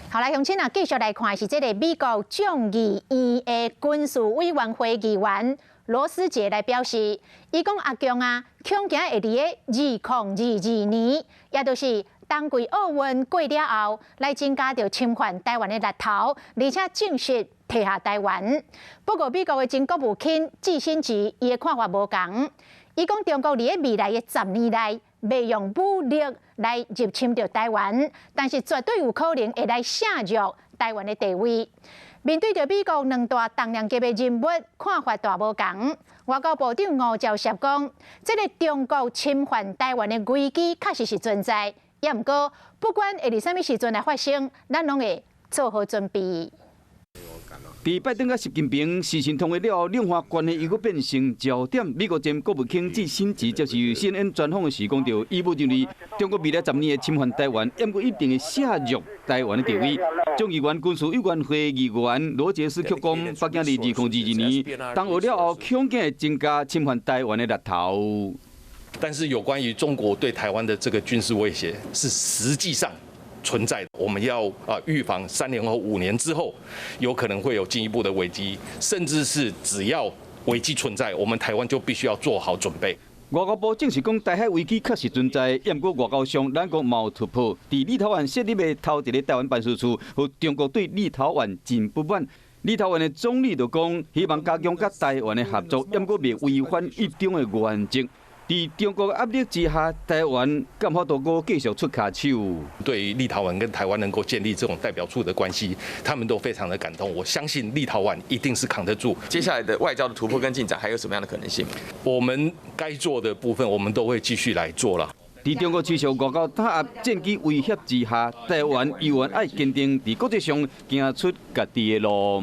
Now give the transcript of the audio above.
好来，乡亲啊，继续来看是这个美国众议院的军事委员会议员罗斯杰来表示，伊讲阿强啊，恐惊会伫个2022年，也就是冬季奥运过了后，来增加着侵犯台湾的力头，而且正式摕下台湾。不过，美国的前国务卿季辛吉伊的看法无同，伊讲中国伫个未来的10年内，袂用武力来入侵着台湾，但是绝对有可能会来削弱台湾的地位。面对着美国两大重量级的人物，看法大无同。外交部长吴钊燮讲，这个中国侵犯台湾的危机确实是存在，也毋过不管会伫啥物时阵来发生，咱拢会做好准备。伫拜登甲习近平视讯通话了后，两岸关系又搁变成焦点。美国前国务卿季辛吉接受 CNN 专访时讲到，伊不认为中国未来10年会侵犯台湾，也毋过一定会削弱台湾的地位。众议院军事委员会议员罗杰斯却讲，北京伫2022年冬奥了后，恐惊会增加侵犯台湾的力头。但是有关于中国对台湾的这个军事威胁，是实际上存在的，我们要预防3年后、5年之后有可能会有进一步的危机，甚至是只要危机存在，我们台湾就必须要做好准备。外交部证实讲，台海危机确实存在，也毋过外交上咱国嘛有突破。伫立陶宛设立的头一个台湾办事处，和中国对立陶宛真不满。立陶宛的总理就讲，希望加强甲台湾的合作，也毋过袂违反一中的原则。在中国压力之下，台湾敢好多个继续出卡手。对于立陶宛跟台湾能够建立这种代表处的关系，他们都非常的感动。我相信立陶宛一定是扛得住。接下来的外交的突破跟进展还有什么样的可能性？我们该做的部分，我们都会继续来做了。在中国持续外交打压、战机威胁之下，台湾依然要坚定在国际上行出家己的路。